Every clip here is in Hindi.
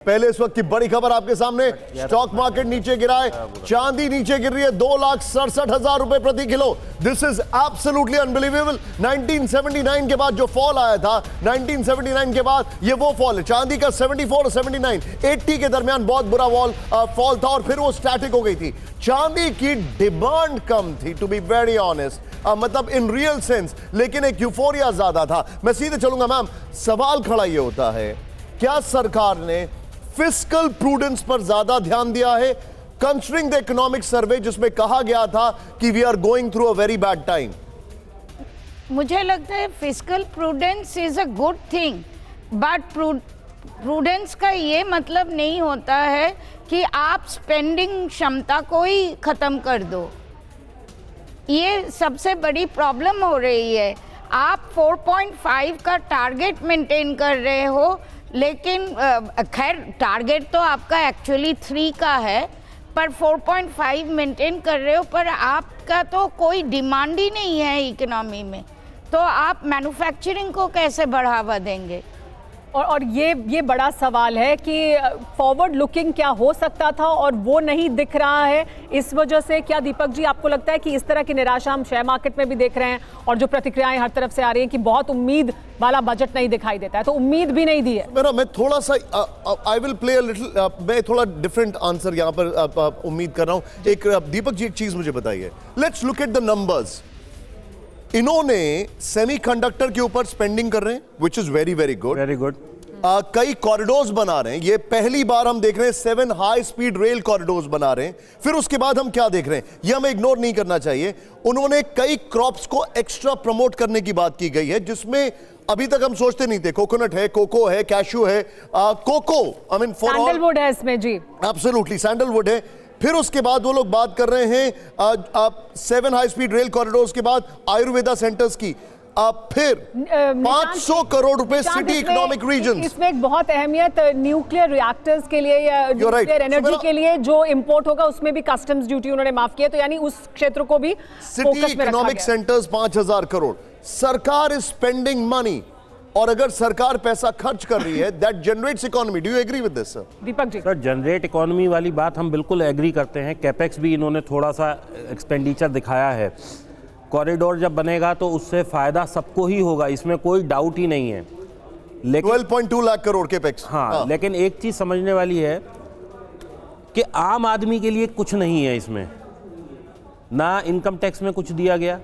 पहले इस वक्त की बड़ी खबर आपके सामने, स्टॉक मार्केट नीचे गिरा है, चांदी नीचे गिर रही है 2,67,000 रुपए प्रति kilo. This is absolutely unbelievable. 1979 के बाद जो फॉल आया था, 1979 के बाद ये वो फॉल है। चांदी का 74 और 79, 80 के दरमियान बहुत बुरा फॉल था और फिर वो स्टैटिक हो गई थी। चांदी की डिमांड कम थी, टू बी वेरी ऑनेस्ट, मतलब इन रियल सेंस, लेकिन एक यूफोरिया ज्यादा था। मैं सीधे चलूंगा मैम, सवाल खड़ा ये होता है, क्या सरकार ने फिस्कल प्रूडेंस पर ज्यादा ध्यान दिया है, कंसीडरिंग द इकोनॉमिक सर्वे जिसमें कहा गया था कि we are going through a very bad time? मुझे लगता है fiscal prudence is a good thing, but prudence का ये मतलब नहीं होता है कि आप स्पेंडिंग क्षमता को ही खत्म कर दो। ये सबसे बड़ी प्रॉब्लम हो रही है। आप 4.5 का टारगेट मेंटेन कर रहे हो, लेकिन खैर टारगेट तो आपका एक्चुअली 3 का है, पर 4.5 मेंटेन कर रहे हो, पर आपका तो कोई डिमांड ही नहीं है इकोनॉमी में, तो आप मैन्युफैक्चरिंग को कैसे बढ़ावा देंगे? और ये बड़ा सवाल है कि फॉरवर्ड लुकिंग क्या हो सकता था और वो नहीं दिख रहा है। इस वजह से क्या दीपक जी आपको लगता है कि इस तरह की निराशा हम शेयर मार्केट में भी देख रहे हैं और जो प्रतिक्रियाएं हर तरफ से आ रही हैं कि बहुत उम्मीद वाला बजट नहीं दिखाई देता है, तो उम्मीद भी नहीं दी है? मैं थोड़ा सा I will play a little, मैं थोड़ा डिफरेंट आंसर यहां पर उम्मीद कर रहा हूं। एक दीपक जी एक चीज मुझे बताइए, let's look at the numbers. इन्होंने सेमीकंडक्टर के ऊपर स्पेंडिंग कर रहे हैं, which is very very good, very good. कई कॉरिडोर्स बना रहे हैं, ये पहली बार हम देख रहे हैं 7 हाई स्पीड रेल कॉरिडोर्स बना रहे हैं। फिर उसके बाद हम क्या देख रहे हैं, ये हमें इग्नोर नहीं करना चाहिए, उन्होंने कई क्रॉप्स को एक्स्ट्रा प्रमोट करने की बात की गई है, जिसमें अभी तक हम सोचते नहीं थे। कोकोनट है, कोको है, कैशू है, कोको, आई मीन सैंडलवुड है इसमें जी, एब्सोल्युटली सैंडलवुड है। फिर उसके बाद वो लोग बात कर रहे हैं 7 हाई स्पीड रेल कॉरिडोर्स के बाद आयुर्वेदा सेंटर्स की, फिर 500 करोड़ रुपए सिटी इकोनॉमिक रीजन। इसमें एक बहुत अहमियत न्यूक्लियर रिएक्टर्स के लिए या न्यूक्लियर एनर्जी के लिए जो इंपोर्ट होगा उसमें भी कस्टम्स ड्यूटी उन्होंने माफ किया, तो यानी उस क्षेत्र को भी सिटी इकोनॉमिक सेंटर्स 5,000 करोड़। सरकार इज स्पेंडिंग मनी, और अगर सरकार पैसा खर्च कर रही है, that generates economy. Do you agree with this sir? Deepak ji sir, generate economy वाली बात हम बिल्कुल एग्री करते हैं। कैपेक्स भी इन्होंने थोड़ा सा एक्सपेंडिचर दिखाया है। कॉरिडोर जब बनेगा तो उससे फायदा सबको ही होगा, इसमें कोई डाउट ही नहीं है। लेकिन 12.2 लाख करोड़ कैपेक्स। हाँ, लेकिन एक चीज समझने वाली है कि आम आदमी के लिए कुछ नहीं है इसमें, ना इनकम टैक्स में कुछ दिया गया।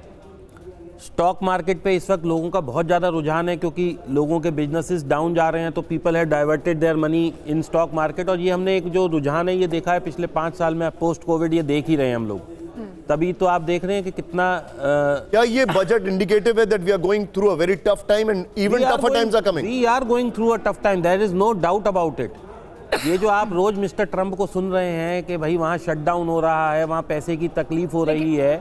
स्टॉक मार्केट पे इस वक्त लोगों का बहुत ज़्यादा रुझान है, क्योंकि लोगों के बिजनेसेस डाउन जा रहे हैं, तो people have diverted their money in stock market. और ये हमने एक जो रुझान है ये देखा है पिछले 5 साल में, पोस्ट कोविड ये देख ही रहे हैं हम लोग। तभी तो आप देख रहे हैं कि कितना क्या ये बजट इंडिकेटिव है that we are going through a very tough time and even tougher times are coming? We are going through a tough time, there is no doubt about it. ये जो आप रोज मिस्टर ट्रंप को सुन रहे हैं कि भाई वहाँ शटडाउन हो रहा है, वहाँ पैसे की तकलीफ हो रही है,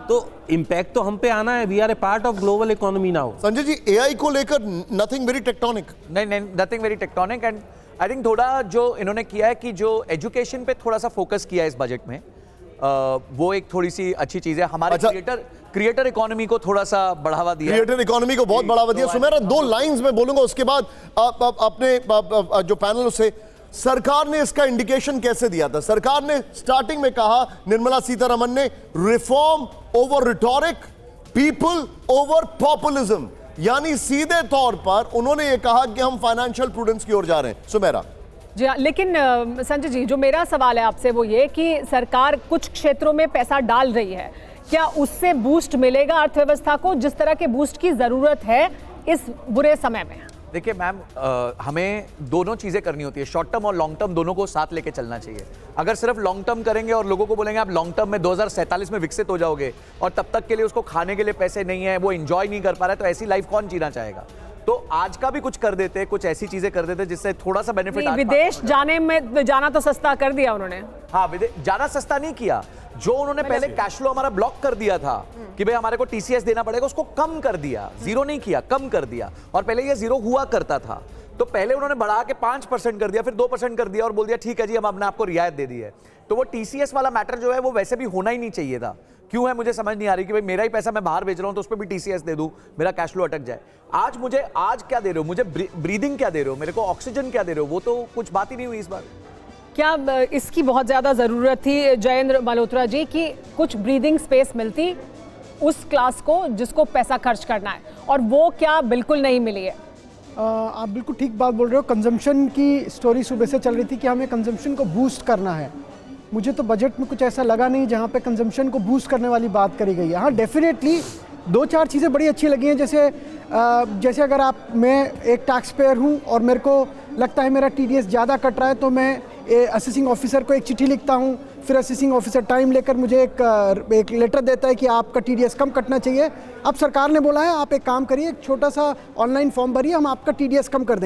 तो इम्पैक्ट तो हम पे आना है। We are a part of global economy now. Sanjay ji, AI को लेकर नथिंग वेरी टेक्टोनिक? नहीं, nothing very tectonic. And I think थोड़ा जो इन्होंने किया है कि जो एजुकेशन पे थोड़ा सा फोकस किया है इस बजट में, वो एक थोड़ी सी अच्छी चीज है। हमारे क्रिएटर इकोनॉमी को थोड़ा सा बढ़ावा दिया, क्रिएटर इकोनॉमी को बहुत बढ़ावा दिया। सुमेरा, 2 लाइंस में बोलूंगा, उसके बाद अपने जो पैनल से, सरकार ने इसका इंडिकेशन कैसे दिया था? सरकार ने स्टार्टिंग में कहा, निर्मला सीतारमण ने, reform over rhetoric, people over populism, यानी सीधे तौर पर उन्होंने ये कहा कि हम फाइनेंशियल प्रूडेंस की ओर जा रहे हैं। सुमेरा जी हाँ, लेकिन संजय जी, जो मेरा सवाल है आपसे वो ये कि सरकार कुछ क्षेत्रों में पैसा डाल रही है, क्या उससे बूस्ट मिलेगा अर्थव्यवस्था को, जिस तरह के बूस्ट की जरूरत है इस बुरे समय में? देखिए मैम, हमें दोनों चीजें करनी होती है, शॉर्ट टर्म और लॉन्ग टर्म दोनों को साथ लेके चलना चाहिए। अगर सिर्फ लॉन्ग टर्म करेंगे और लोगों को बोलेंगे आप लॉन्ग टर्म में 2047 में विकसित हो जाओगे और तब तक के लिए उसको खाने के लिए पैसे नहीं है, वो एंजॉय नहीं कर पा रहा है, तो ऐसी लाइफ कौन जीना चाहेगा? तो आज का भी कुछ कर देते, कुछ ऐसी चीजें कर देते जिससे थोड़ा सा बेनिफिट। विदेश जाना तो सस्ता कर दिया उन्होंने। हाँ, विदेश जाना सस्ता नहीं किया, जो उन्होंने पहले कैश फ्लो हमारा ब्लॉक कर दिया था कि भाई हमारे को टीसीएस देना पड़ेगा, उसको कम कर दिया, जीरो नहीं किया, कम कर दिया। और पहले ये जीरो हुआ करता था, तो पहले उन्होंने बढ़ा के 5% कर दिया, फिर 2% कर दिया और बोल दिया ठीक है जी, हम अपने आपको रियायत दे दी है। तो वो टीसीएस वाला मैटर जो है वो वैसे भी होना ही नहीं चाहिए था। क्यों है मुझे समझ नहीं आ रही कि भाई मेरा ही पैसा मैं बाहर बेच रहा हूं तो उस पर भी टीसीएस दे दूं, मेरा कैश फ्लो अटक जाए। आज क्या दे रहे हो मुझे? ब्रीदिंग क्या दे रहे हो मेरे को? ऑक्सीजन क्या दे रहे हो? वो तो कुछ बात ही नहीं हुई इस बार। क्या इसकी बहुत ज़्यादा ज़रूरत थी जयेंद्र मल्होत्रा जी कि कुछ ब्रीदिंग स्पेस मिलती उस क्लास को जिसको पैसा खर्च करना है, और वो क्या बिल्कुल नहीं मिली है? आप बिल्कुल ठीक बात बोल रहे हो। कंजम्पशन की स्टोरी सुबह से चल रही थी कि हमें कंजम्पशन को बूस्ट करना है। मुझे तो बजट में कुछ ऐसा लगा नहीं जहाँ पे कंजम्पशन को बूस्ट करने वाली बात करी गई है। हाँ, डेफिनेटली 2-4 चीज़ें बड़ी अच्छी लगी हैं, जैसे अगर मैं एक टैक्स पेयर हूँ और मेरे को लगता है मेरा टीडीएस ज़्यादा कट रहा है तो मैं असेसिंग ऑफिसर को एक चिट्ठी लिखता हूँ, फिर असेसिंग ऑफिसर टाइम लेकर मुझे एक लेटर देता है कि आपका टीडीएस कम कटना चाहिए। अब सरकार ने बोला है आप एक काम करिए, एक छोटा सा ऑनलाइन फॉर्म भरिए, हम आपका टीडीएस कम कर देंगे।